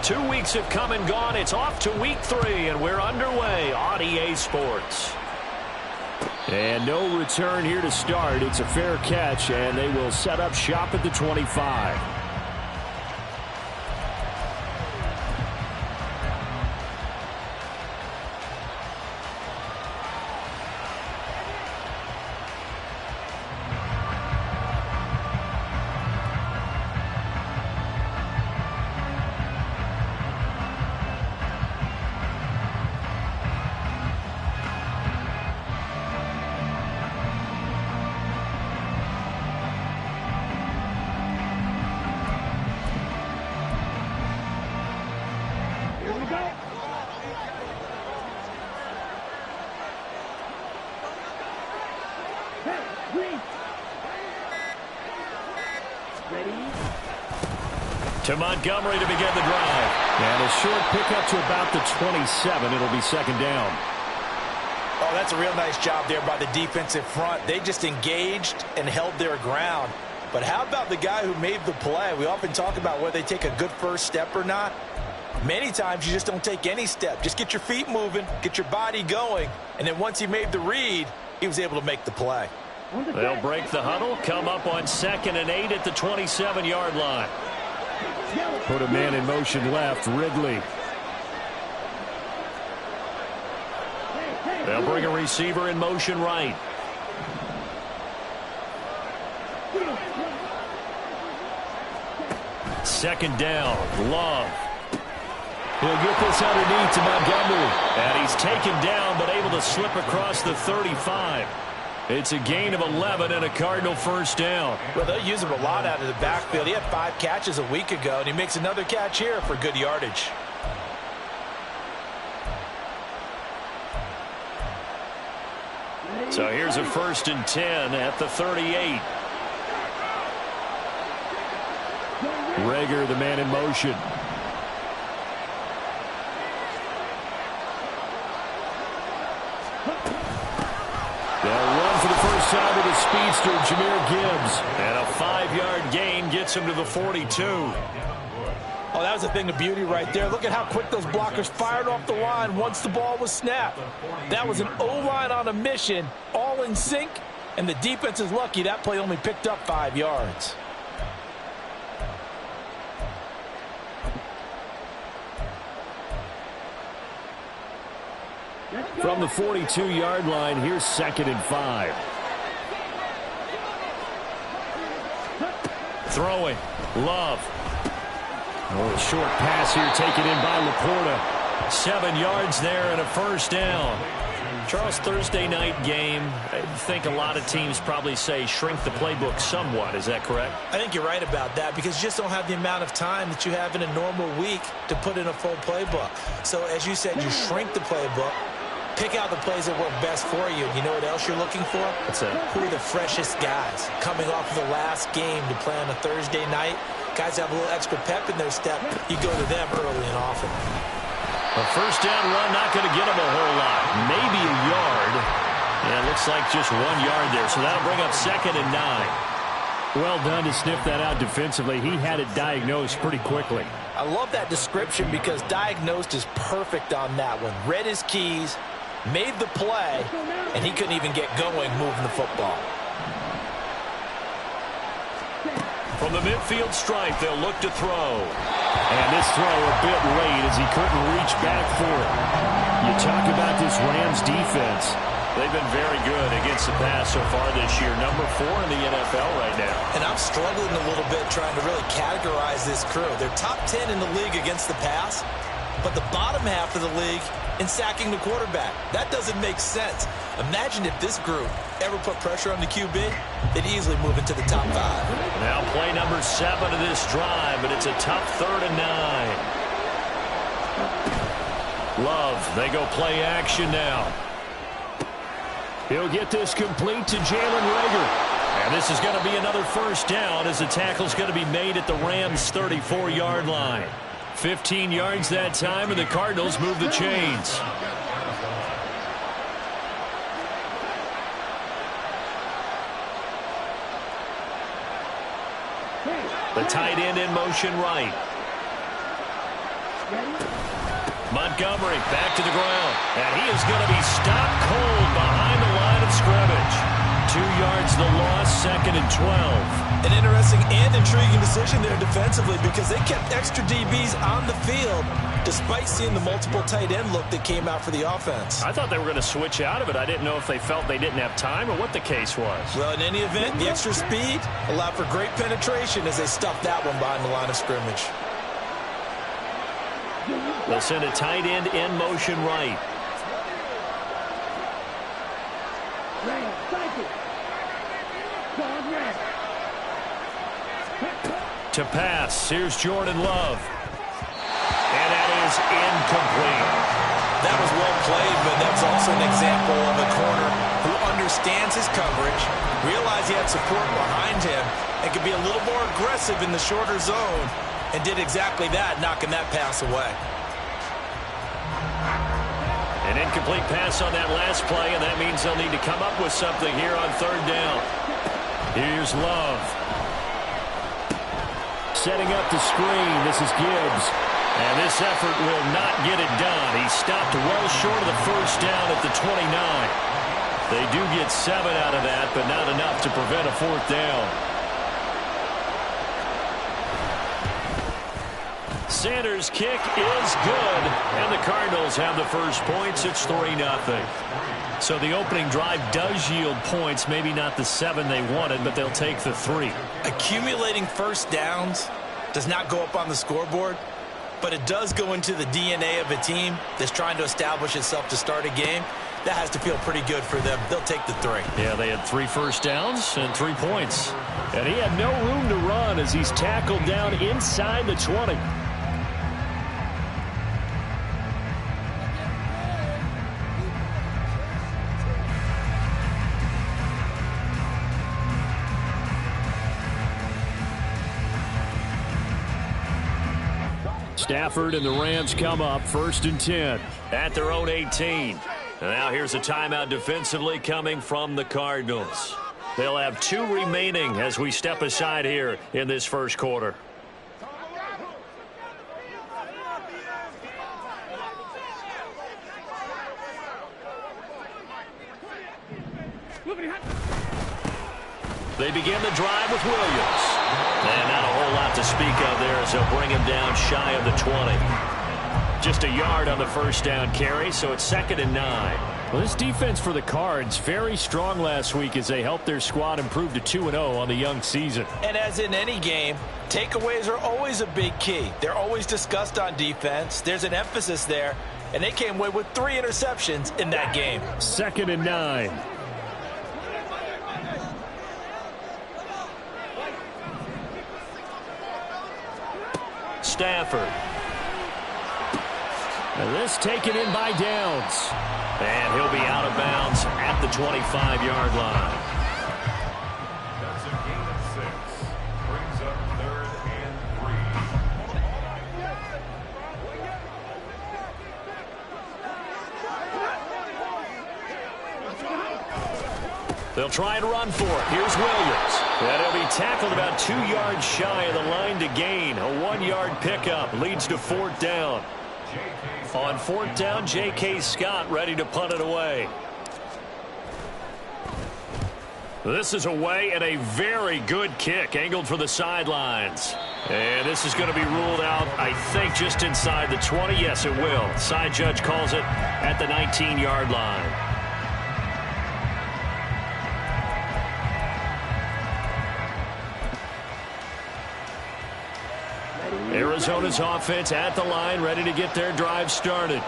2 weeks have come and gone. It's off to week 3, and we're underway on EA Sports. And no return here to start. It's a fair catch, and they will set up shop at the 25. To Montgomery to begin the drive. And a short pickup to about the 27. It'll be second down. Oh, that's a real nice job there by the defensive front. They just engaged and held their ground. But how about the guy who made the play? We often talk about whether they take a good first step or not. Many times you just don't take any step. Just get your feet moving, get your body going, and then once he made the read, he was able to make the play. They'll break the huddle, come up on 2nd and 8 at the 27-yard line. Put a man in motion left, Ridley. They'll bring a receiver in motion right. Second down, Love. He'll get this underneath to Montgomery. And he's taken down but able to slip across the 35. It's a gain of 11 and a Cardinal first down. Well, they'll use him a lot out of the backfield. He had 5 catches a week ago, and he makes another catch here for good yardage. So here's a 1st and 10 at the 38. Rager, the man in motion. They'll run for the first time with the speedster, Jahmyr Gibbs. And a 5-yard gain gets him to the 42. Oh, that was a thing of beauty right there. Look at how quick those blockers fired off the line once the ball was snapped. That was an O-line on a mission, all in sync, and the defense is lucky that play only picked up 5 yards. From the 42-yard line, here's 2nd and 5. Throwing, Love. Oh, a short pass here taken in by Laporta. 7 yards there and a first down. Charles, Thursday night game, I think a lot of teams probably say shrink the playbook somewhat. Is that correct? I think you're right about that because you just don't have the amount of time that you have in a normal week to put in a full playbook. So, as you said, you shrink the playbook. Pick out the plays that work best for you. You know what else you're looking for? What's that? Who are the freshest guys coming off of the last game to play on a Thursday night? Guys have a little extra pep in their step. You go to them early and often. A first down run, not going to get him a whole lot. Maybe a yard. Yeah, it looks like just 1 yard there. So that'll bring up 2nd and 9. Well done to sniff that out defensively. He had it diagnosed pretty quickly. I love that description because diagnosed is perfect on that one. Read his keys, made the play, and he couldn't even get going moving the football. From the midfield stripe, they'll look to throw. And this throw a bit late as he couldn't reach back for it. You talk about this Rams defense. They've been very good against the pass so far this year. Number 4 in the NFL right now. And I'm struggling a little bit trying to really categorize this crew. They're top 10 in the league against the pass, but the bottom half of the league in sacking the quarterback. That doesn't make sense. Imagine if this group ever put pressure on the QB, they'd easily move into the top 5. Now play number 7 of this drive, but it's a tough 3rd and 9. Love, they go play action now. He'll get this complete to Jalen Rager. And this is going to be another first down as the tackle's going to be made at the Rams' 34-yard line. 15 yards that time, and the Cardinals move the chains. The tight end in motion right. Montgomery back to the ground. And he is going to be stopped cold behind the line of scrimmage. 2 yards the loss, 2nd and 12. An interesting and intriguing decision there defensively because they kept extra DBs on the field despite seeing the multiple tight end look that came out for the offense. I thought they were going to switch out of it. I didn't know if they felt they didn't have time or what the case was. Well, in any event, the extra speed allowed for great penetration as they stuffed that one behind the line of scrimmage. They'll send a tight end in motion right. To pass, here's Jordan Love. And that is incomplete. That was well played, but that's also an example of a corner who understands his coverage, realized he had support behind him, and could be a little more aggressive in the shorter zone, and did exactly that, knocking that pass away. An incomplete pass on that last play, and that means they'll need to come up with something here on 3rd down. Here's Love. Setting up the screen. This is Gibbs. And this effort will not get it done. He stopped well short of the 1st down at the 29. They do get 7 out of that, but not enough to prevent a 4th down. Sanders' kick is good, and the Cardinals have the first points. It's 3-0. So the opening drive does yield points, maybe not the 7 they wanted, but they'll take the 3. Accumulating first downs does not go up on the scoreboard, but it does go into the DNA of a team that's trying to establish itself to start a game. That has to feel pretty good for them. They'll take the 3. Yeah, they had 3 first downs and 3 points. And he had no room to run as he's tackled down inside the 20. Stafford and the Rams come up 1st and 10 at their own 18. Now here's a timeout defensively coming from the Cardinals. They'll have 2 remaining as we step aside here in this first quarter. They begin the drive with Williams. And not a whole lot to speak of there as they'll bring him down shy of the 20. Just a yard on the 1st down carry, so it's 2nd and 9. Well, this defense for the Cards, very strong last week as they helped their squad improve to 2-0 on the young season. And as in any game, takeaways are always a big key. They're always discussed on defense. There's an emphasis there, and they came away with 3 interceptions in that game. 2nd and 9. Stafford. And this taken in by Downs. And he'll be out of bounds at the 25-yard line. That's a gain of 6. Brings up 3rd and 3. They'll try and run for it. Here's Williams. And he'll be tackled about 2 yards shy of the line to gain. A 1-yard pickup leads to 4th down. On 4th down, J.K. Scott ready to punt it away. This is away and a very good kick angled for the sidelines. And this is going to be ruled out, I think, just inside the 20. Yes, it will. Side judge calls it at the 19-yard line. Arizona's offense at the line, ready to get their drive started.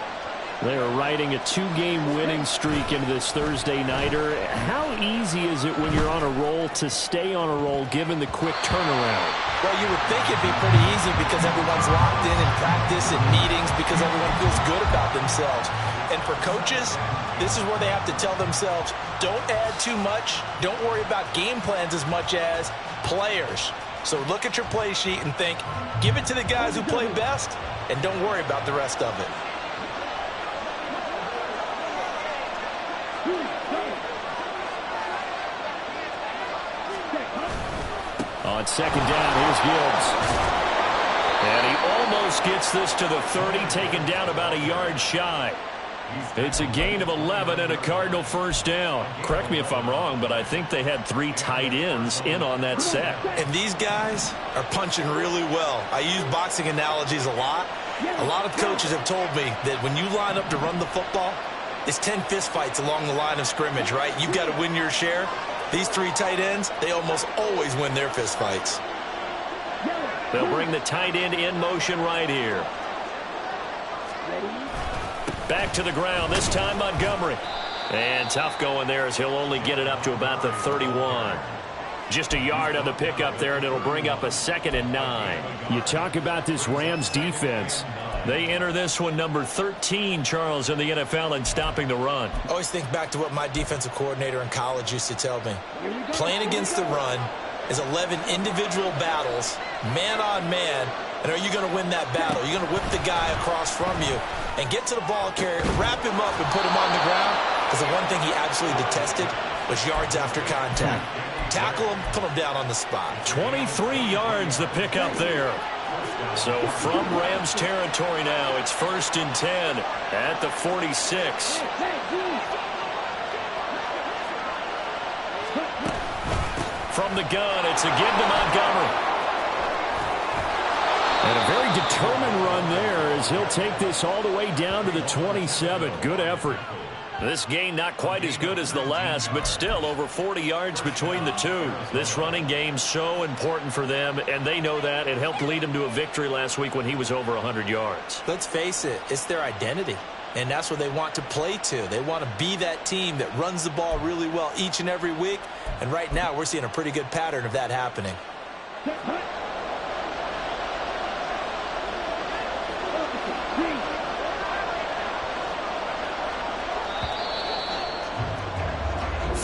They are riding a 2-game winning streak into this Thursday nighter. How easy is it when you're on a roll to stay on a roll given the quick turnaround? Well, you would think it'd be pretty easy because everyone's locked in practice and meetings because everyone feels good about themselves. And for coaches, this is where they have to tell themselves, don't add too much. Don't worry about game plans as much as players. So look at your play sheet and think, give it to the guys who play best, and don't worry about the rest of it. On 2nd down, here's Gibbs. And he almost gets this to the 30, taken down about a yard shy. It's a gain of 11 and a Cardinal first down. Correct me if I'm wrong, but I think they had 3 tight ends in on that set. And these guys are punching really well. I use boxing analogies a lot. A lot of coaches have told me that when you line up to run the football, it's 10 fistfights along the line of scrimmage, right? You've got to win your share. These 3 tight ends, they almost always win their fistfights. They'll bring the tight end in motion right here. Back to the ground, this time Montgomery. And tough going there as he'll only get it up to about the 31. Just a yard on the pickup there, and it'll bring up a 2nd and 9. You talk about this Rams defense. They enter this one number 13, Charles, in the NFL in stopping the run. I always think back to what my defensive coordinator in college used to tell me. Playing against the run is 11 individual battles, man on man, and are you going to win that battle? You're going to whip the guy across from you and get to the ball carrier, wrap him up and put him on the ground, because the one thing he absolutely detested was yards after contact. Tackle him, put him down on the spot. 23 yards the pickup there. So from Rams territory now, it's 1st and 10 at the 46. From the gun, it's a give to Montgomery. And a very determined run there as he'll take this all the way down to the 27. Good effort. This gain not quite as good as the last, but still over 40 yards between the two. This running game so important for them, and they know that. It helped lead them to a victory last week when he was over 100 yards. Let's face it, it's their identity, and that's what they want to play to. They want to be that team that runs the ball really well each and every week, and right now we're seeing a pretty good pattern of that happening.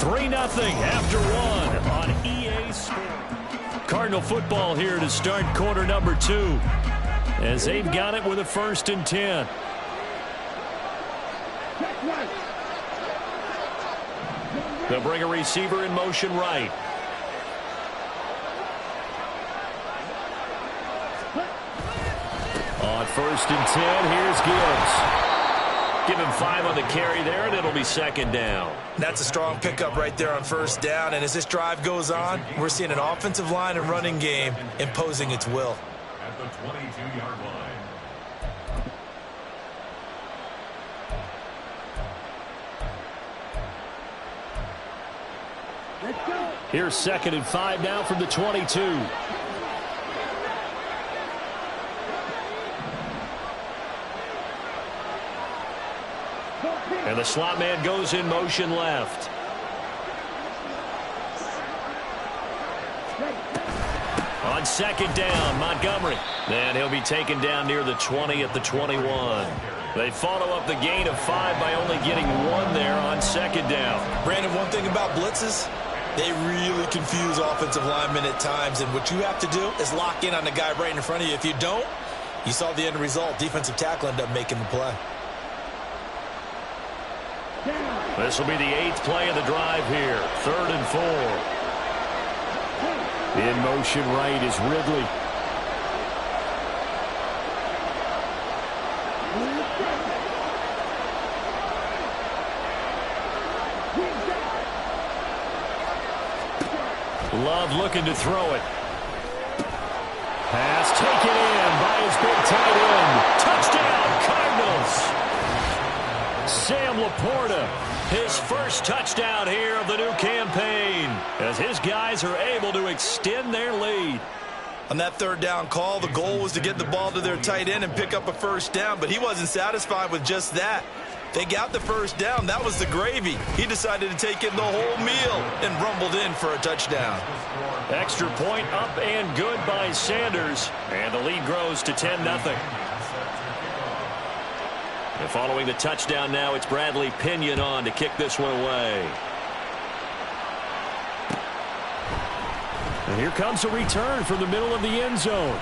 Three 0 after one on EA Sports. Cardinal football here to start quarter number 2 as they've got it with a 1st and 10. They'll bring a receiver in motion right. On 1st and 10, here's Gibbs. Give him 5 on the carry there, and it'll be 2nd down. That's a strong pickup right there on 1st down, and as this drive goes on, we're seeing an offensive line and running game imposing its will. At the 22-yard line. Here's 2nd and 5 now from the 22. And the slot man goes in motion left. On 2nd down, Montgomery. And he'll be taken down near the 20 at the 21. They follow up the gain of 5 by only getting 1 there on 2nd down. Brandon, one thing about blitzes, they really confuse offensive linemen at times, and what you have to do is lock in on the guy right in front of you. If you don't, you saw the end result. Defensive tackle ended up making the play. This will be the 8th play of the drive here. 3rd and 4. In motion right is Ridley. Love looking to throw it. Pass taken in by his big tight end. Touchdown, Cardinals. Sam Laporta, his first touchdown here of the new campaign, as his guys are able to extend their lead. On that 3rd down call, the goal was to get the ball to their tight end and pick up a 1st down, but he wasn't satisfied with just that. They got the 1st down. That was the gravy. He decided to take in the whole meal and rumbled in for a touchdown. Extra point up and good by Sanders, and the lead grows to 10-0. And following the touchdown now, it's Bradley Pinion on to kick this one away. And here comes a return from the middle of the end zone.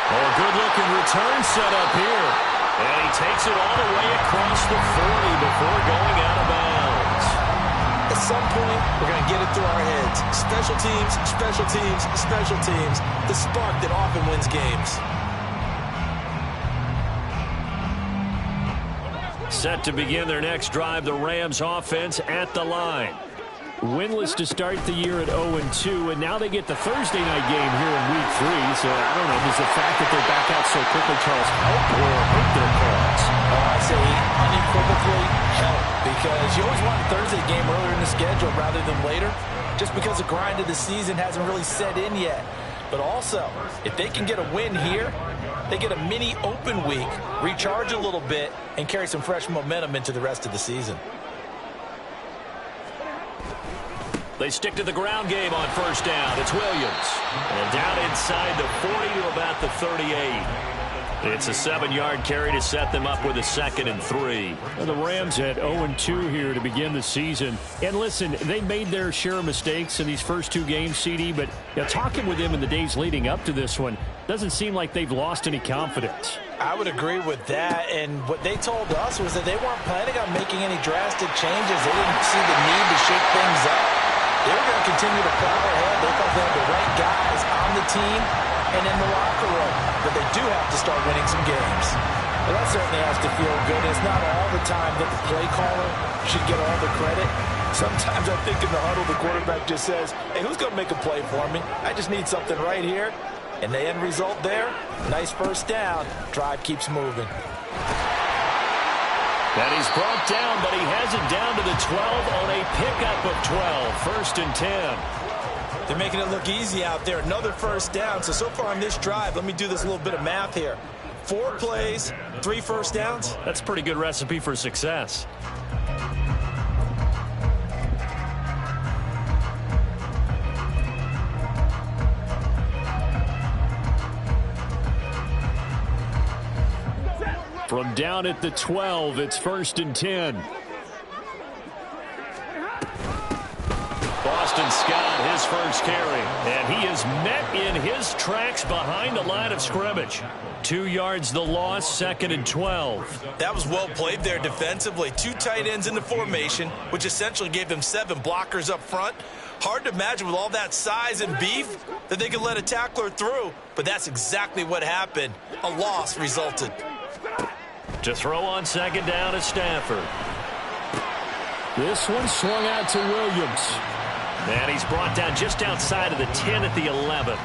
Oh, a good-looking return set up here. And he takes it all the way across the 40 before going out of bounds. At some point, we're going to get it through our heads. Special teams, special teams, special teams. The spark that often wins games. Set to begin their next drive, the Rams offense at the line. Winless to start the year at 0-2, and now they get the Thursday night game here in Week 3. So, I don't know, does the fact that they're back out so quickly, Charles, help or hurt their cause? I say unequivocally help, because you always want a Thursday game earlier in the schedule rather than later, just because the grind of the season hasn't really set in yet. But also, if they can get a win here, they get a mini open week, recharge a little bit, and carry some fresh momentum into the rest of the season. They stick to the ground game on first down. It's Williams. And down inside the 40 to about the 38. It's a 7-yard carry to set them up with a 2nd and 3. Well, the Rams at 0-2 here to begin the season. And listen, they made their share of mistakes in these first 2 games, CD, but talking with them in the days leading up to this one, doesn't seem like they've lost any confidence. I would agree with that, and what they told us was that they weren't planning on making any drastic changes. They didn't see the need to shake things up. They were going to continue to plow ahead. They thought they had the right guys on the team and in the locker room, but they do have to start winning some games. Well, that certainly has to feel good. It's not all the time that the play caller should get all the credit. Sometimes I think in the huddle, the quarterback just says, hey, who's going to make a play for me? I just need something right here. And the end result there, nice first down. Drive keeps moving. And he's brought down, but he has it down to the 12 on a pickup of 12. 1st and 10. They're making it look easy out there. Another first down. So far on this drive, let me do this little bit of math here. 4 plays, 3 first downs. That's a pretty good recipe for success. From down at the 12, it's 1st and 10. Boston Scott, his first carry. And he is met in his tracks behind the line of scrimmage. 2 yards the loss, 2nd and 12. That was well played there defensively. 2 tight ends in the formation, which essentially gave them 7 blockers up front. Hard to imagine with all that size and beef that they could let a tackler through. But that's exactly what happened. A loss resulted. To throw on 2nd down is Stafford. This one swung out to Williams. And he's brought down just outside of the 10 at the 11.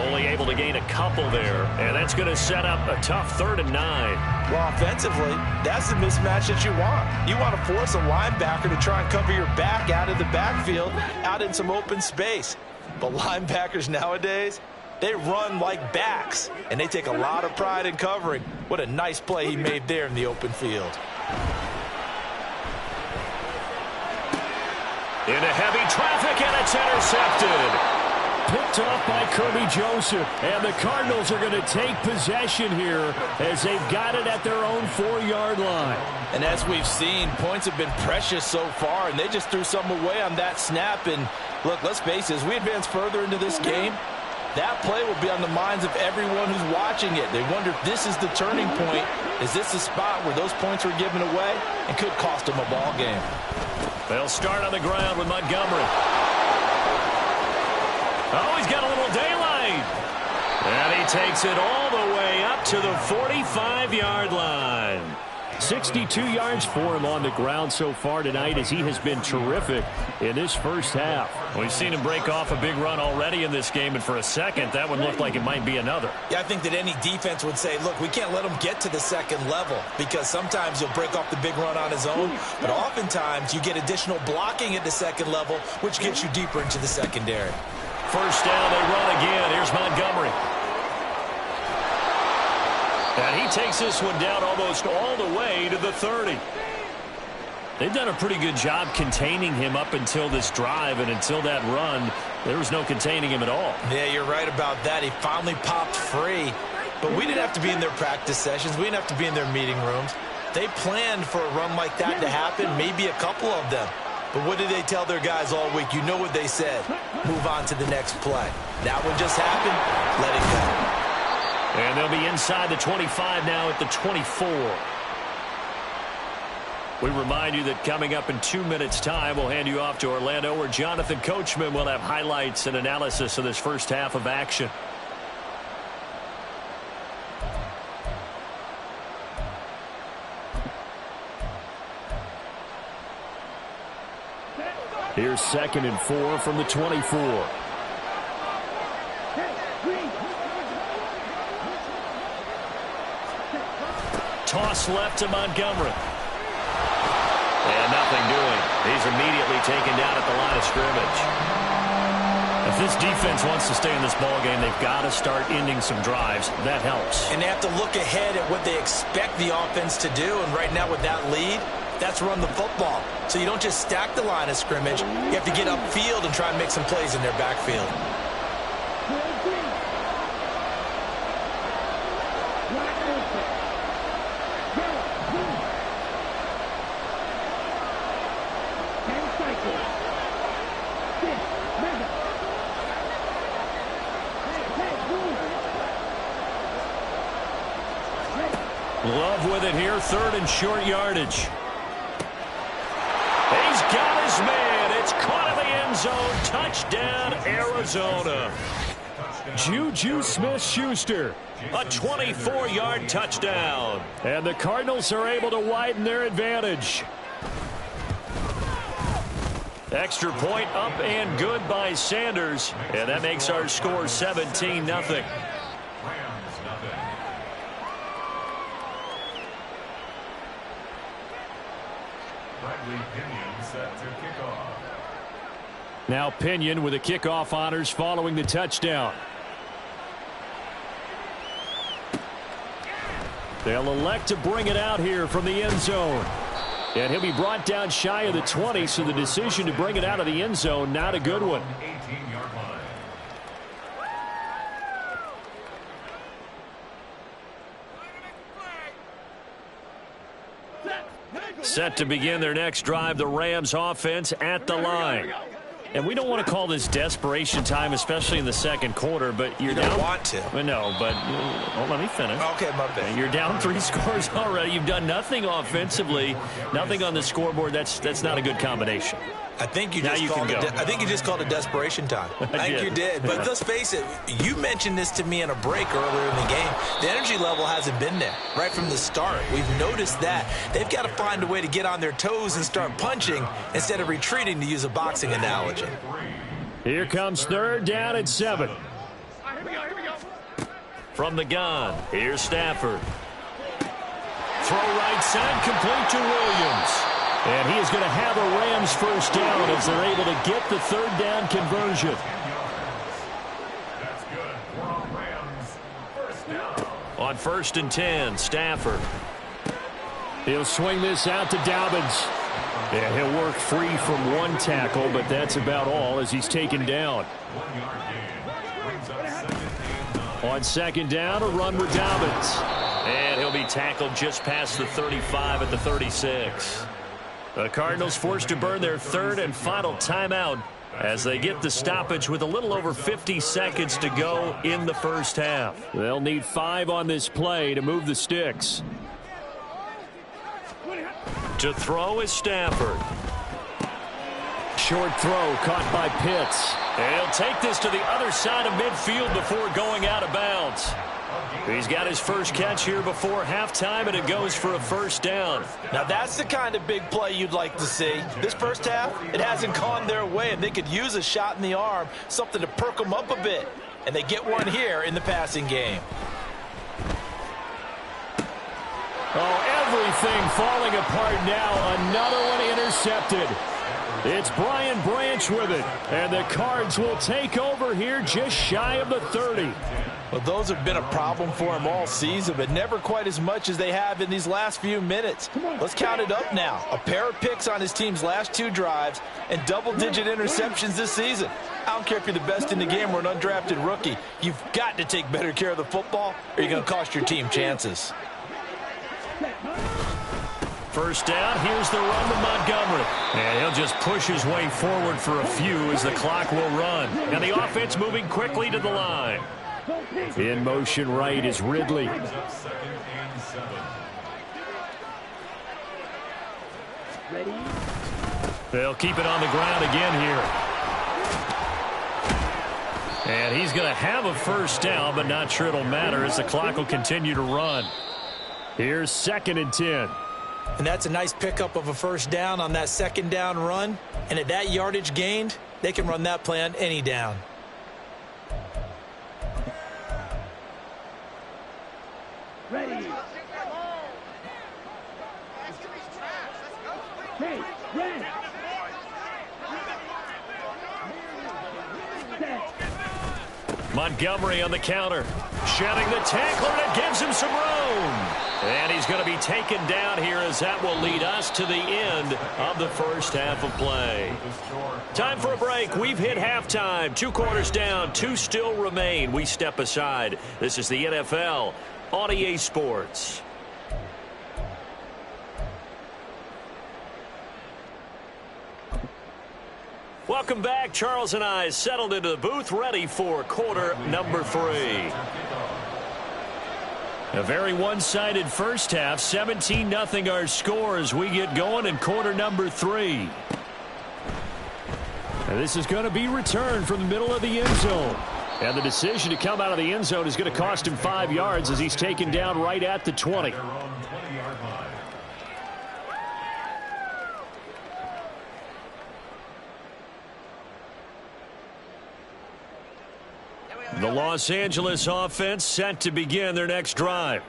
Only able to gain a couple there. And that's going to set up a tough 3rd and 9. Well, offensively, that's the mismatch that you want. You want to force a linebacker to try and cover your back out of the backfield, out in some open space. But linebackers nowadays, they run like backs, and they take a lot of pride in covering. What a nice play he made there in the open field. Into heavy traffic, and it's intercepted. Picked off by Kirby Joseph, and the Cardinals are going to take possession here as they've got it at their own 4-yard line. And as we've seen, points have been precious so far, and they just threw some away on that snap. And look, let's face it, as we advance further into this game, that play will be on the minds of everyone who's watching it. They wonder if this is the turning point. Is this the spot where those points were given away and could cost them a ball game? They'll start on the ground with Montgomery. Oh, he's got a little daylight. And he takes it all the way up to the 45-yard line. 62 yards for him on the ground so far tonight as he has been terrific in this first half. We've seen him break off a big run already in this game, and for a second, that one looked like it might be another. Yeah, I think that any defense would say, look, we can't let him get to the second level because sometimes he'll break off the big run on his own, but oftentimes you get additional blocking at the second level, which gets you deeper into the secondary. First down, they run again. Here's Montgomery. And he takes this one down almost all the way to the 30. They've done a pretty good job containing him up until this drive, and until that run, there was no containing him at all. Yeah, you're right about that. He finally popped free. But we didn't have to be in their practice sessions. We didn't have to be in their meeting rooms. They planned for a run like that to happen, maybe a couple of them. But what did they tell their guys all week? You know what they said. Move on to the next play. That one just happened. Let it go. And they'll be inside the 25 now at the 24. We remind you that coming up in 2 minutes' time, we'll hand you off to Orlando, where Jonathan Coachman will have highlights and analysis of this first half of action. Here's 2nd and 4 from the 24. Toss left to Montgomery. And nothing doing. He's immediately taken down at the line of scrimmage. If this defense wants to stay in this ballgame, they've got to start ending some drives. That helps. And they have to look ahead at what they expect the offense to do. And right now with that lead, that's run the football. So you don't just stack the line of scrimmage. You have to get upfield and try and make some plays in their backfield. Love with it here, 3rd and short yardage. He's got his man. It's caught in the end zone. Touchdown, Arizona. Juju Smith-Schuster, a 24-yard touchdown. And the Cardinals are able to widen their advantage. Extra point up and good by Sanders. And that makes our score 17-0. Now Pinion with the kickoff honors following the touchdown. They'll elect to bring it out here from the end zone. And he'll be brought down shy of the 20, so the decision to bring it out of the end zone, not a good one. Set to begin their next drive, the Rams offense at the line. And we don't want to call this desperation time, especially in the second quarter, but you're down. You don't want to. No, but let me finish. Okay, my bad. You're down 3 scores already. You've done nothing offensively, nothing on the scoreboard. That's not a good combination. I think you just called it desperation time. I think you did. But let's face it, you mentioned this to me in a break earlier in the game. The energy level hasn't been there right from the start. We've noticed that. They've got to find a way to get on their toes and start punching instead of retreating, to use a boxing analogy. Here comes 3rd down and 7. From the gun, here's Stafford. Throw right side, complete to Williams. And he is going to have a Rams first down as they're able to get the 3rd down conversion. That's good. We're on Rams. First down. On 1st and 10, Stafford. He'll swing this out to Dobbins. And he'll work free from 1 tackle, but that's about all as he's taken down. 1 yard gain. Brings up 2nd and 9. On 2nd down, a run with Dobbins. And he'll be tackled just past the 35 at the 36. The Cardinals forced to burn their 3rd and final timeout as they get the stoppage with a little over 50 seconds to go in the first half. They'll need 5 on this play to move the sticks. To throw is Stafford. Short throw caught by Pitts. And he'll take this to the other side of midfield before going out of bounds. He's got his first catch here before halftime, and it goes for a first down. Now that's the kind of big play you'd like to see. This first half, it hasn't gone their way, and they could use a shot in the arm, something to perk them up a bit. And they get one here in the passing game. Oh, everything falling apart now. Another one intercepted. It's Brian Branch with it. And the Cards will take over here just shy of the 30. Well, those have been a problem for him all season, but never quite as much as they have in these last few minutes. Let's count it up now. A pair of picks on his team's last 2 drives and double-digit interceptions this season. I don't care if you're the best in the game or an undrafted rookie. You've got to take better care of the football or you're going to cost your team chances. First down, here's the run to Montgomery. And he'll just push his way forward for a few as the clock will run. And the offense moving quickly to the line. In motion right is Ridley. They'll keep it on the ground again here. And he's going to have a first down, but not sure it'll matter as the clock will continue to run. Here's 2nd and 10. And that's a nice pickup of a first down on that second down run. And at that yardage gained, they can run that play on any down. Ready. Hey, red. Montgomery on the counter. Shedding the tackler, and it gives him some room. And he's going to be taken down here as that will lead us to the end of the first half of play. Time for a break. We've hit halftime. 2 quarters down, 2 still remain. We step aside. This is the NFL on EA Sports. Welcome back. Charles and I settled into the booth, ready for quarter number 3. A very one-sided first half. 17-0 our score as we get going in quarter number 3. And this is going to be returned from the middle of the end zone. And the decision to come out of the end zone is going to cost him 5 yards as he's taken down right at the 20. The Los Angeles offense set to begin their next drive.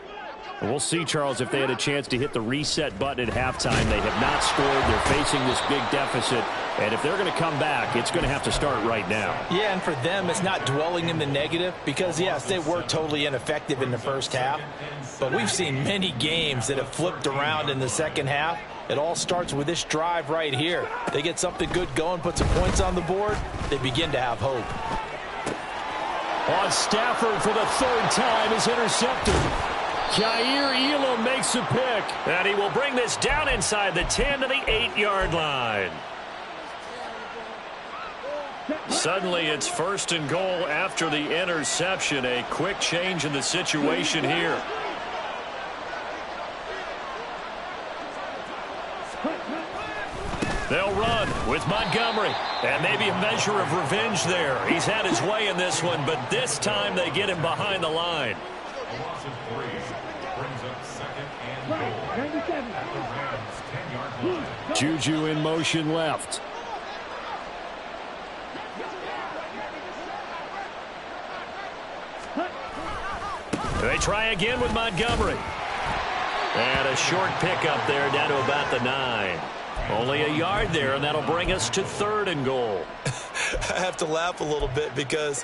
And we'll see, Charles, if they had a chance to hit the reset button at halftime. They have not scored. They're facing this big deficit. And if they're going to come back, it's going to have to start right now. Yeah, and for them, it's not dwelling in the negative because, yes, they were totally ineffective in the first half. But we've seen many games that have flipped around in the second half. It all starts with this drive right here. They get something good going, put some points on the board, they begin to have hope. On Stafford for the 3rd time is intercepted. Jair Elam makes a pick. And he will bring this down inside the 10 to the 8-yard line. Suddenly it's 1st and goal after the interception. A quick change in the situation here. They'll run with Montgomery. And maybe a measure of revenge there. He's had his way in this one, but this time they get him behind the line. A loss of 3 brings up 2nd and goal at the Rams' 10-yard line. Juju in motion left. They try again with Montgomery. And a short pickup there down to about the 9. Only a yard there, and that'll bring us to 3rd and goal. I have to laugh a little bit because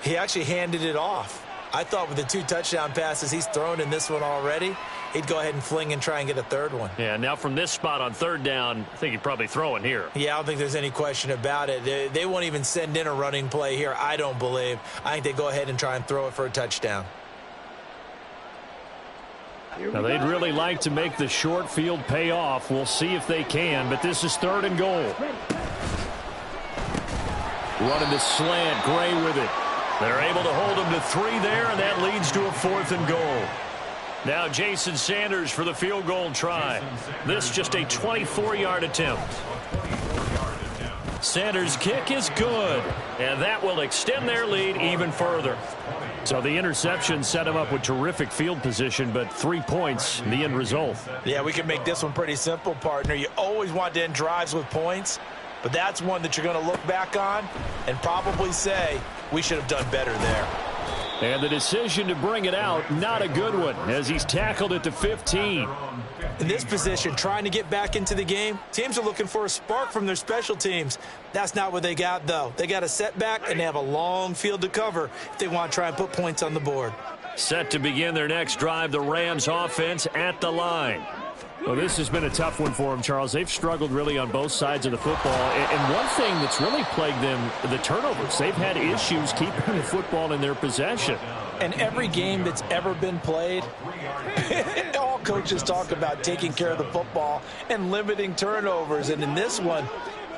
he actually handed it off. I thought with the 2 touchdown passes he's thrown in this one already, he'd go ahead and fling and try and get a 3rd one. Yeah, now from this spot on 3rd down, I think he'd probably throw in here. Yeah, I don't think there's any question about it. They won't even send in a running play here, I don't believe. I think they go ahead and try and throw it for a touchdown. Now, they'd really like to make the short field pay off. We'll see if they can, but this is 3rd and goal. Running the slant, Gray with it. They're able to hold him to 3 there, and that leads to a 4th and goal. Now Jason Sanders for the field goal try. This just a 24-yard attempt. Sanders' kick is good, and that will extend their lead even further. So the interception set him up with terrific field position, but 3 points, the end result. Yeah, we can make this one pretty simple, partner. You always want to end drives with points, but that's one that you're going to look back on and probably say, we should have done better there. And the decision to bring it out, not a good one, as he's tackled at the 15. In this position, trying to get back into the game, teams are looking for a spark from their special teams. That's not what they got, though. They got a setback, and they have a long field to cover if they want to try and put points on the board. Set to begin their next drive, the Rams offense at the line. Well, this has been a tough one for them, Charles. They've struggled really on both sides of the football. And one thing that's really plagued them, the turnovers. They've had issues keeping the football in their possession. And every game that's ever been played, all coaches talk about taking care of the football and limiting turnovers. And in this one,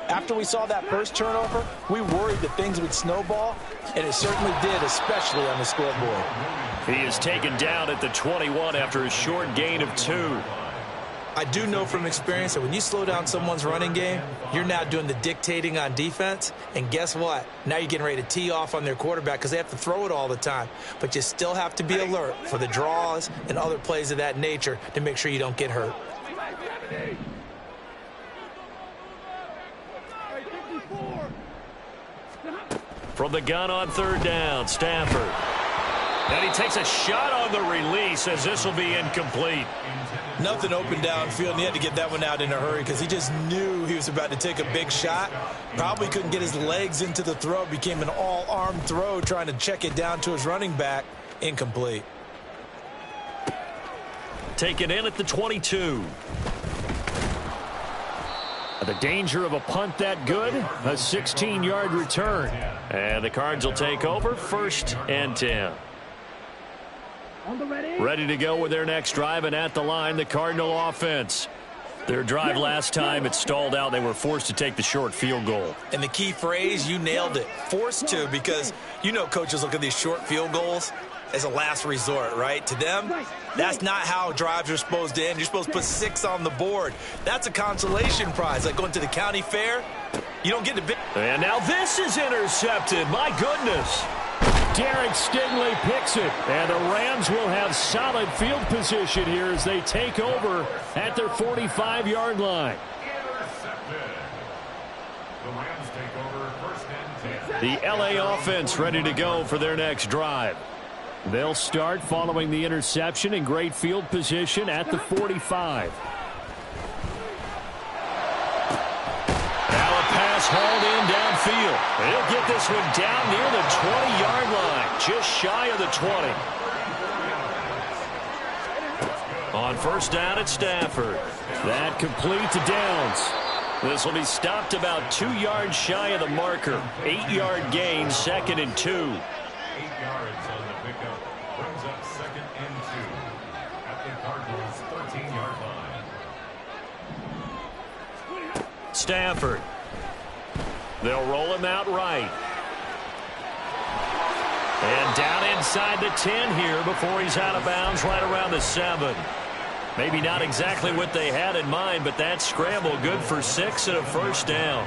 after we saw that first turnover, we worried that things would snowball, and it certainly did, especially on the scoreboard. He is taken down at the 21 after a short gain of 2. I do know from experience that when you slow down someone's running game, you're now doing the dictating on defense. And guess what? Now you're getting ready to tee off on their quarterback because they have to throw it all the time. But you still have to be alert for the draws and other plays of that nature to make sure you don't get hurt. From the gun on third down, Stafford. And he takes a shot on the release as this will be incomplete. Nothing open downfield, and he had to get that one out in a hurry because he just knew he was about to take a big shot. Probably couldn't get his legs into the throw. Became an all-arm throw trying to check it down to his running back. Incomplete. Taken in at the 22. The danger of a punt that good, a 16-yard return. And the Cards will take over, 1st and 10. Ready to go with their next drive, and at the line, the Cardinal offense. Their drive last time, it stalled out. They were forced to take the short field goal. And the key phrase, you nailed it, forced to, because you know coaches look at these short field goals as a last resort, right? To them, that's not how drives are supposed to end. You're supposed to put 6 on the board. That's a consolation prize, like going to the county fair. You don't get to big. And now this is intercepted. My goodness. Derek Stingley picks it, and the Rams will have solid field position here as they take over at their 45-yard line. The Rams take over 1st and 10. The LA offense ready to go for their next drive. They'll start following the interception in great field position at the 45. Hauled in downfield. He'll get this one down near the 20-yard line, just shy of the 20. On 1st down at Stafford. That complete to Downs. This will be stopped about 2 yards shy of the marker. 8-yard gain, 2nd and 2. 8 yards on the pickup. Brings up 2nd and 2 at the Cardinals' 13-yard line. Stafford. They'll roll him out right. And down inside the 10 here before he's out of bounds right around the 7. Maybe not exactly what they had in mind, but that scramble good for 6 and a 1st down.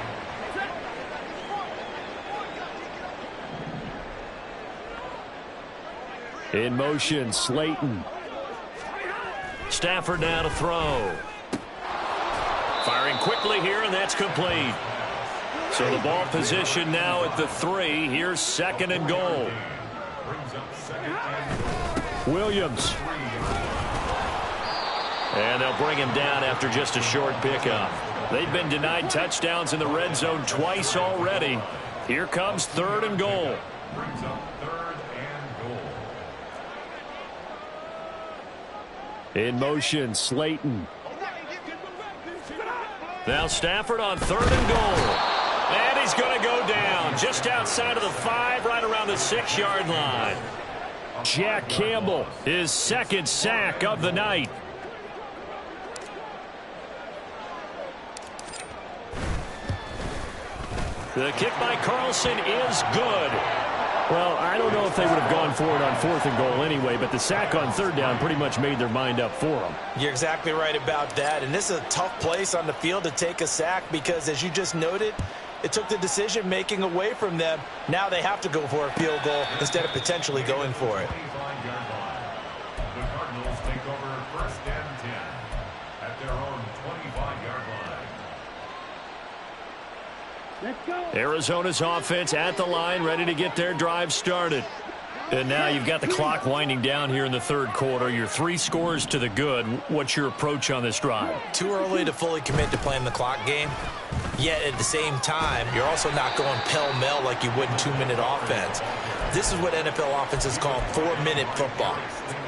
In motion, Slayton. Stafford now to throw. Firing quickly here, and that's complete. So the ball position now at the 3. Here's 2nd and goal. Williams. And they'll bring him down after just a short pickup. They've been denied touchdowns in the red zone twice already. Here comes 3rd and goal. Brings up 3rd and goal. In motion, Slayton. Now Stafford on 3rd and goal. And he's going to go down just outside of the 5, right around the 6-yard line. Jack Campbell, his 2nd sack of the night. The kick by Carlson is good. Well, I don't know if they would have gone for it on 4th and goal anyway, but the sack on 3rd down pretty much made their mind up for them. You're exactly right about that. And this is a tough place on the field to take a sack because, as you just noted, it took the decision-making away from them. Now they have to go for a field goal instead of potentially going for it. The Cardinals take over 1st and 10 at their own 25-yard line. Let's go. Arizona's offense at the line, ready to get their drive started. And now you've got the clock winding down here in the 3rd quarter. Your 3 scores to the good. What's your approach on this drive? Too early to fully commit to playing the clock game. Yet at the same time, you're also not going pell-mell like you would in 2-minute offense. This is what NFL offenses call 4-minute football.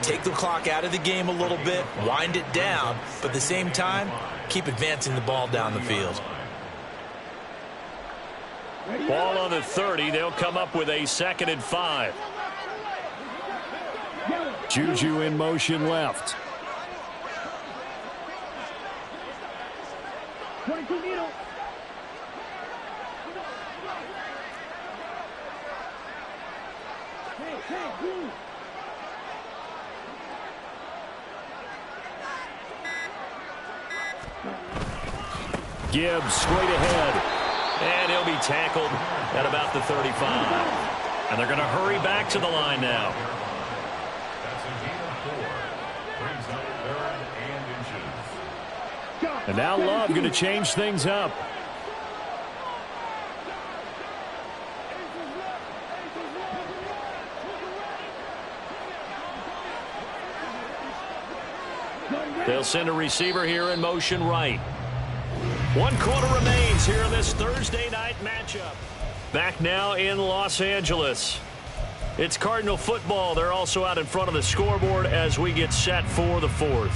Take the clock out of the game a little bit, wind it down, but at the same time, keep advancing the ball down the field. Ball on the 30. They'll come up with a 2nd and 5. Juju in motion left. 22 needle. Hey, blue. Gibbs straight ahead. And he'll be tackled at about the 35. And they're going to hurry back to the line now. That's a gain of 4. Brings up 3rd and inches. And now Love going to change things up. They'll send a receiver here in motion right. 1 quarter remains here in this Thursday night matchup. Back now in Los Angeles. It's Cardinal football. They're also out in front of the scoreboard as we get set for the 4th.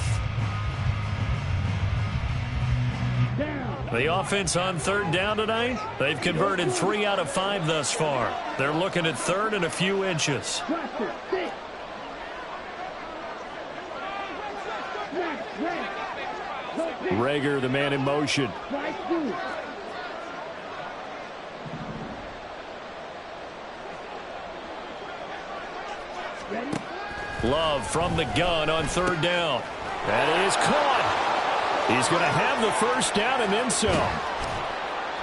The offense on 3rd down tonight, they've converted 3 out of 5 thus far. They're looking at 3rd and a few inches. Rager, the man in motion. Love from the gun on 3rd down. That is caught. He's going to have the 1st down and then some.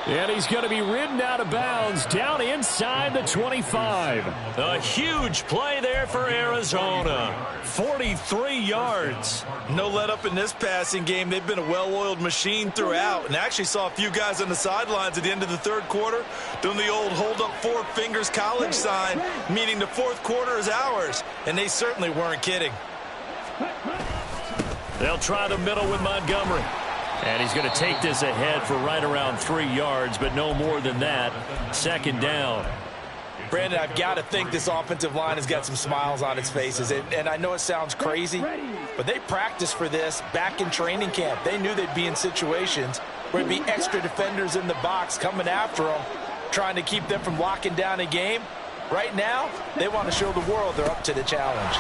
And he's going to be ridden out of bounds down inside the 25. A huge play there for Arizona. 43 yards. No let up in this passing game. They've been a well-oiled machine throughout. And actually saw a few guys on the sidelines at the end of the 3rd quarter doing the old hold up 4 fingers college sign, meaning the 4th quarter is ours. And they certainly weren't kidding. They'll try the middle with Montgomery. And he's going to take this ahead for right around 3 yards, but no more than that. 2nd down. Brandon, I've got to think this offensive line has got some smiles on its faces. And I know it sounds crazy, but they practiced for this back in training camp. They knew they'd be in situations where there'd be extra defenders in the box coming after them, trying to keep them from locking down a game. Right now, they want to show the world they're up to the challenge.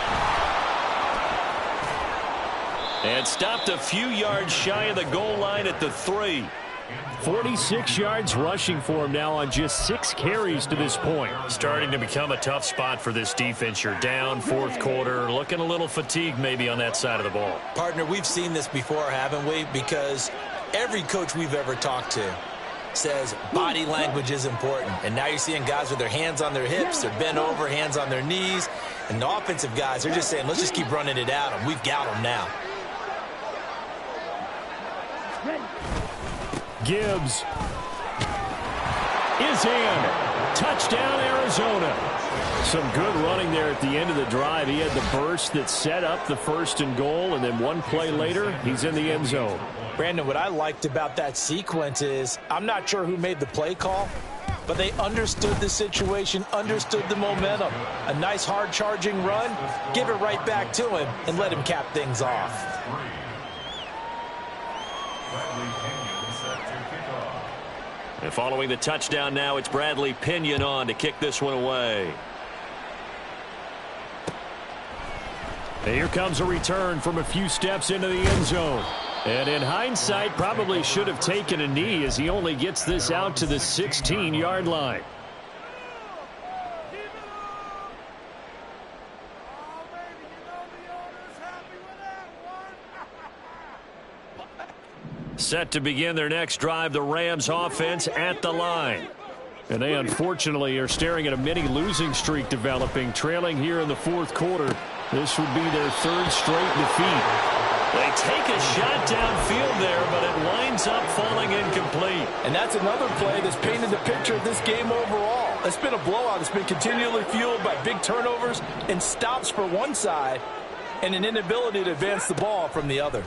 And stopped a few yards shy of the goal line at the 3. 46 yards rushing for him now on just 6 carries to this point. Starting to become a tough spot for this defense. You're down 4th quarter, looking a little fatigued maybe on that side of the ball. Partner, we've seen this before, haven't we? Because every coach we've ever talked to says body language is important. And now you're seeing guys with their hands on their hips, they're bent over, hands on their knees. And the offensive guys, they're just saying, let's just keep running it at them. We've got them now. Gibbs is in. Touchdown, Arizona. Some good running there at the end of the drive. He had the burst that set up the 1st and goal, and then 1 play later, he's in the end zone. Brandon, what I liked about that sequence is I'm not sure who made the play call, but they understood the situation, understood the momentum. A nice hard-charging run, give it right back to him, and let him cap things off. And following the touchdown now, it's Bradley Pinion on to kick this one away. And here comes a return from a few steps into the end zone. And in hindsight, probably should have taken a knee as he only gets this out to the 16-yard line. Set to begin their next drive, the Rams offense at the line. And they unfortunately are staring at a mini losing streak developing, trailing here in the 4th quarter. This would be their 3rd straight defeat. They take a shot downfield there, but it winds up falling incomplete. And that's another play that's painted the picture of this game overall. It's been a blowout. It's been continually fueled by big turnovers and stops for one side and an inability to advance the ball from the other.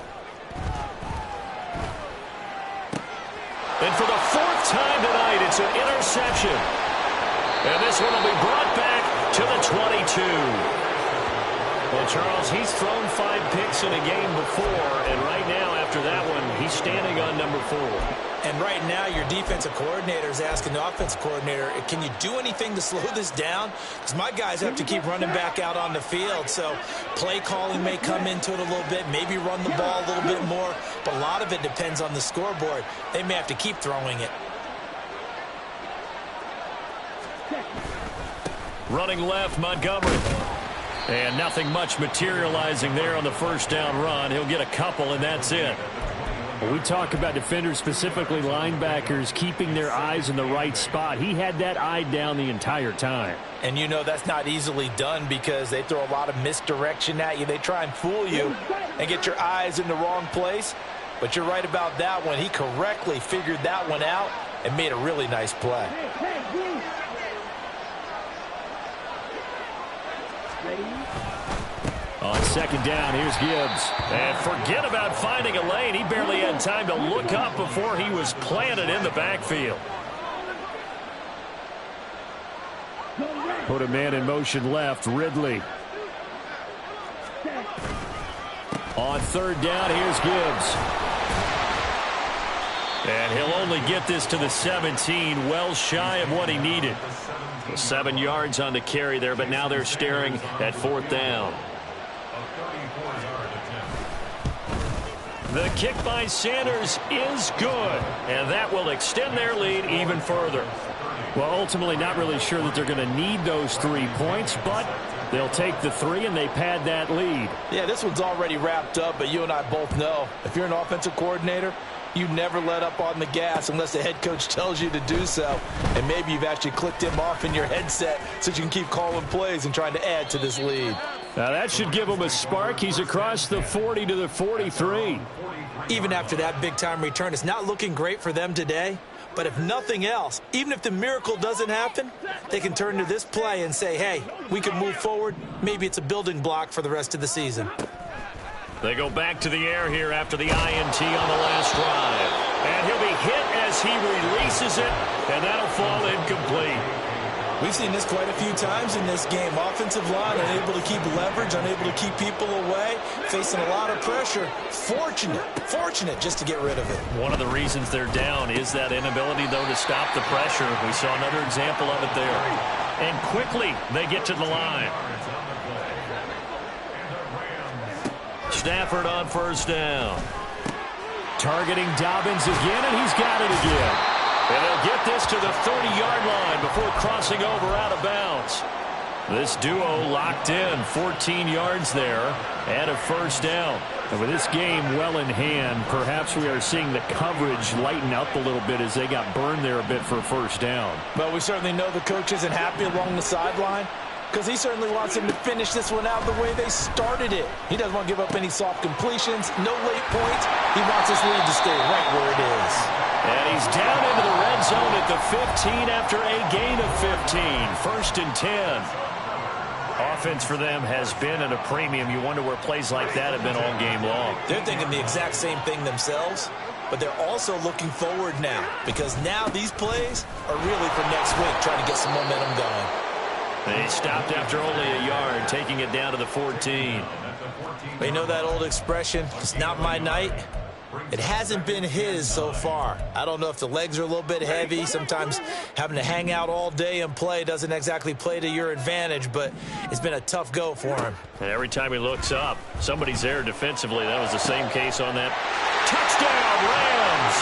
And for the 4th time tonight, it's an interception. And this one will be brought back to the 22. Well, Charles, he's thrown 5 picks in a game before, and right now, after that one, he's standing on number 4. And right now, your defensive coordinator is asking the offensive coordinator, can you do anything to slow this down? Because my guys have to keep running back out on the field. So play calling may come into it a little bit, maybe run the ball a little bit more. But a lot of it depends on the scoreboard. They may have to keep throwing it. Running left, Montgomery. And nothing much materializing there on the 1st down run. He'll get a couple, and that's it. When we talk about defenders, specifically linebackers, keeping their eyes in the right spot, he had that eye down the entire time. And you know that's not easily done because they throw a lot of misdirection at you. They try and fool you and get your eyes in the wrong place. But you're right about that one. He correctly figured that one out and made a really nice play. On second down, here's Gibbs. And forget about finding a lane. He barely had time to look up before he was planted in the backfield. Put a man in motion left, Ridley. On third down, here's Gibbs. And he'll only get this to the 17, well shy of what he needed. 7 yards on the carry there, but now they're staring at fourth down. The kick by Sanders is good, and that will extend their lead even further. Well, ultimately not really sure that they're going to need those 3 points, but they'll take the 3 and they pad that lead. Yeah, this one's already wrapped up, but you and I both know if you're an offensive coordinator, you never let up on the gas unless the head coach tells you to do so. And maybe you've actually clicked him off in your headset so you can keep calling plays and trying to add to this lead. Now that should give him a spark. He's across the 40 to the 43. Even after that big-time return, it's not looking great for them today. But if nothing else, even if the miracle doesn't happen, they can turn to this play and say, hey, we can move forward. Maybe it's a building block for the rest of the season. They go back to the air here after the INT on the last drive. And he'll be hit as he releases it, and that'll fall incomplete. We've seen this quite a few times in this game. Offensive line unable to keep leverage, unable to keep people away, facing a lot of pressure. Fortunate just to get rid of it. One of the reasons they're down is that inability, though, to stop the pressure. We saw another example of it there. And quickly they get to the line. Stafford on first down. Targeting Dobbins again, and he's got it again. And they'll get this to the 30-yard line before crossing over out of bounds. This duo locked in, 14 yards there, and a first down. And with this game well in hand, perhaps we are seeing the coverage lighten up a little bit as they got burned there a bit for a first down. But we certainly know the coach isn't happy along the sideline because he certainly wants him to finish this one out the way they started it. He doesn't want to give up any soft completions, no late points. He wants his lead to stay right where it is. And he's down into the red zone at the 15 after a gain of 15. First and 10. Offense for them has been at a premium. You wonder where plays like that have been all game long. They're thinking the exact same thing themselves, but they're also looking forward now because now these plays are really for next week, trying to get some momentum going. They stopped after only a yard, taking it down to the 14. You know that old expression, it's not my night? It hasn't been his so far. I don't know if the legs are a little bit heavy. Sometimes having to hang out all day and play doesn't exactly play to your advantage, but it's been a tough go for him. And every time he looks up, somebody's there defensively. That was the same case on that. Touchdown, Rams!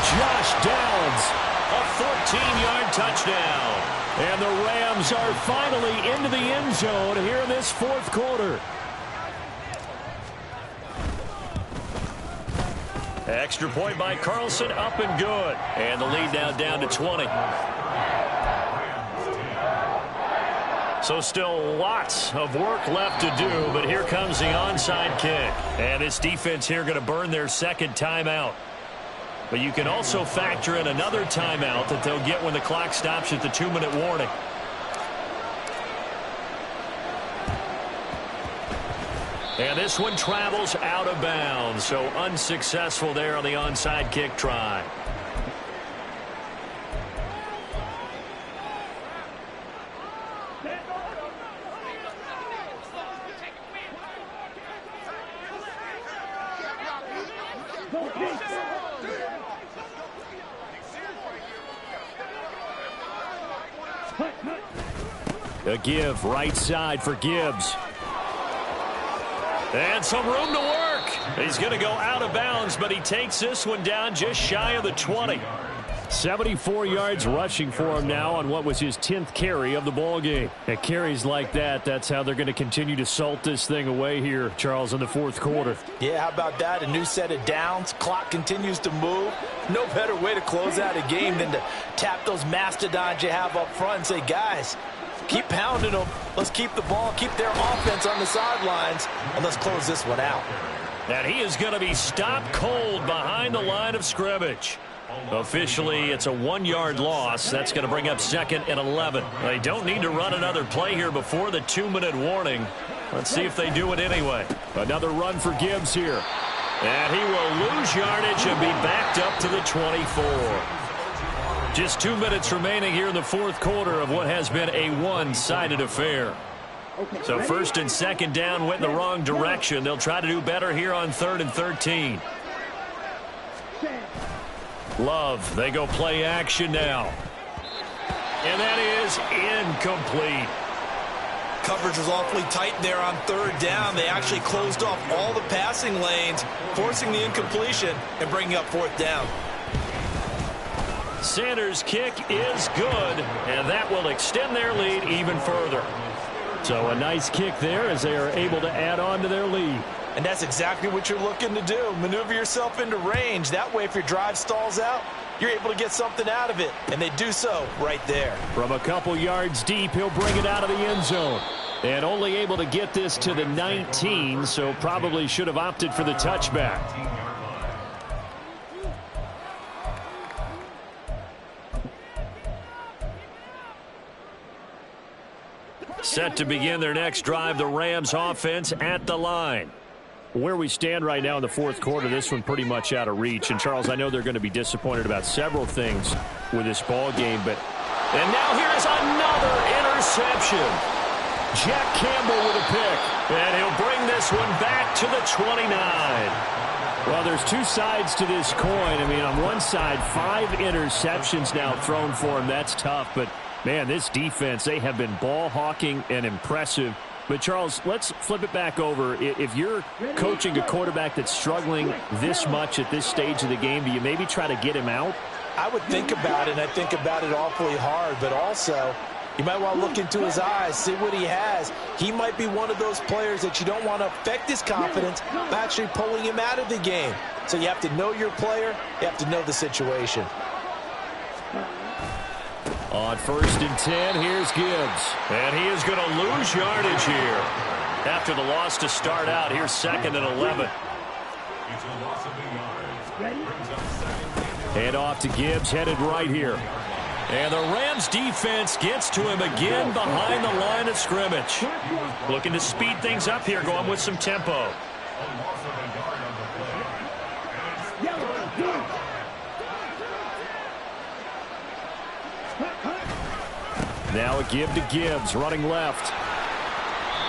Josh Downs, A 14-yard touchdown. and the Rams are finally into the end zone here in this fourth quarter. Extra point by Carlson, up and good. And the lead now down to 20. So still lots of work left to do, but here comes the onside kick. And this defense here going to burn their second timeout. But you can also factor in another timeout that they'll get when the clock stops at the 2-minute warning. And this one travels out of bounds, so unsuccessful there on the onside kick try. A give right side for Gibbs. And some room to work. He's going to go out of bounds, but he takes this one down just shy of the 20. 74 yards rushing for him now on what was his 10th carry of the ball game. At carries like that, that's how they're going to continue to salt this thing away here, Charles, in the fourth quarter. Yeah, how about that? A new set of downs. Clock continues to move. No better way to close out a game than to tap those mastodons you have up front and say, guys, keep pounding them. Let's keep the ball, keep their offense on the sidelines, and let's close this one out. And he is going to be stopped cold behind the line of scrimmage. Officially, it's a 1-yard loss. That's going to bring up 2nd and 11. They don't need to run another play here before the 2-minute warning. Let's see if they do it anyway. Another run for Gibbs here. And he will lose yardage and be backed up to the 24. Just 2 minutes remaining here in the fourth quarter of what has been a one-sided affair. So 1st and 2nd down went in the wrong direction. They'll try to do better here on 3rd and 13. Love, they go play action now. And that is incomplete. Coverage was awfully tight there on 3rd down. They actually closed off all the passing lanes, forcing the incompletion and bringing up 4th down. Sanders' kick is good, and that will extend their lead even further. So a nice kick there as they are able to add on to their lead. And that's exactly what you're looking to do. Maneuver yourself into range. That way, if your drive stalls out, you're able to get something out of it. And they do so right there. From a couple yards deep, he'll bring it out of the end zone. And only able to get this to the 19, so probably should have opted for the touchback. Set to begin their next drive, the Rams offense at the line. Where we stand right now in the fourth quarter, this one pretty much out of reach. And, Charles, I know they're going to be disappointed about several things with this ball game, but... And now here is another interception. Jack Campbell with a pick. And he'll bring this one back to the 29. Well, there's two sides to this coin. I mean, on one side, 5 interceptions now thrown for him. That's tough, but... Man, this defense, they have been ball hawking and impressive. But, Charles, let's flip it back over. If you're coaching a quarterback that's struggling this much at this stage of the game, do you maybe try to get him out? I would think about it, and I think about it awfully hard. But also, you might want to look into his eyes, see what he has. He might be one of those players that you don't want to affect his confidence by actually pulling him out of the game. So you have to know your player. You have to know the situation. On 1st and 10, here's Gibbs. And he is going to lose yardage here. After the loss to start out, here's 2nd and 11. Hand off to Gibbs, headed right here. And the Rams defense gets to him again behind the line of scrimmage. Looking to speed things up here, going with some tempo. Now a give to Gibbs, running left.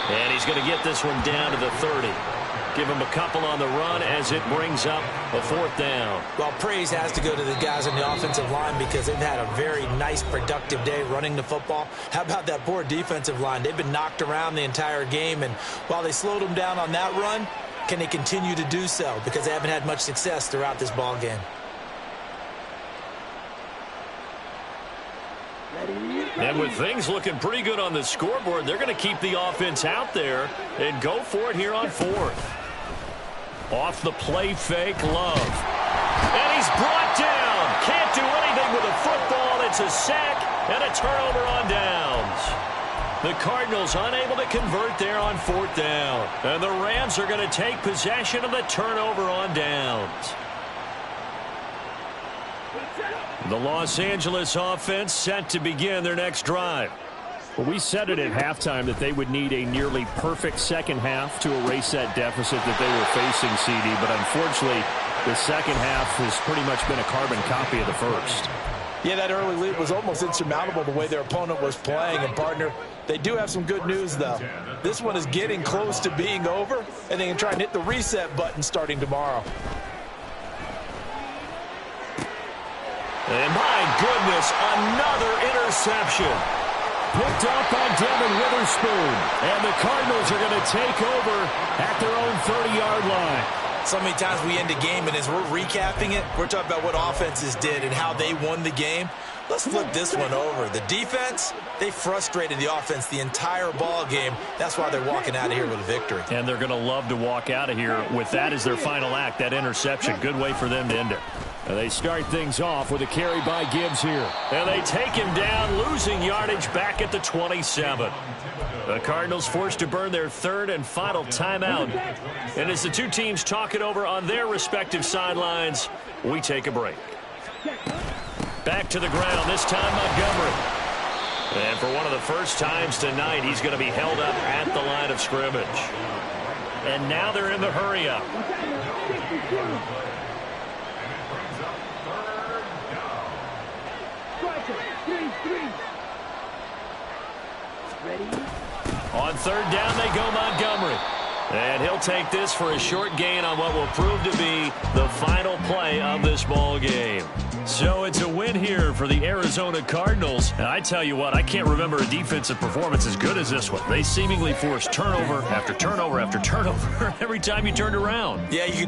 And he's going to get this one down to the 30. Give him a couple on the run as it brings up a 4th down. Well, praise has to go to the guys on the offensive line because they've had a very nice, productive day running the football. How about that poor defensive line? They've been knocked around the entire game, and while they slowed them down on that run, can they continue to do so? Because they haven't had much success throughout this ball game. And with things looking pretty good on the scoreboard, they're going to keep the offense out there and go for it here on 4th. Off the play fake, Love. And he's brought down. Can't do anything with a football. It's a sack and a turnover on downs. The Cardinals unable to convert there on 4th down. And the Rams are going to take possession of the turnover on downs. The Los Angeles offense set to begin their next drive. Well, we said it at halftime that they would need a nearly perfect second half to erase that deficit that they were facing, CD. But unfortunately, the second half has pretty much been a carbon copy of the first. Yeah, that early lead was almost insurmountable the way their opponent was playing. And, partner, they do have some good news, though. This one is getting close to being over, and they can try and hit the reset button starting tomorrow. And my goodness, another interception. Picked up by Devin Witherspoon. And the Cardinals are going to take over at their own 30-yard line. So many times we end a game, and as we're recapping it, we're talking about what offenses did and how they won the game. Let's flip this one over. The defense, they frustrated the offense the entire ball game. That's why they're walking out of here with a victory. And they're going to love to walk out of here with that as their final act, that interception. Good way for them to end it. And they start things off with a carry by Gibbs here. And they take him down, losing yardage back at the 27. The Cardinals forced to burn their third and final timeout. And as the two teams talk it over on their respective sidelines, we take a break. Back to the ground, this time Montgomery. And for one of the first times tonight, he's going to be held up at the line of scrimmage. And now they're in the hurry-up. On third down, they go Montgomery. And he'll take this for a short gain on what will prove to be the final play of this ball game. So it's a win here for the Arizona Cardinals. And I tell you what, I can't remember a defensive performance as good as this one. They seemingly forced turnover after turnover after turnover every time you turned around. Yeah, you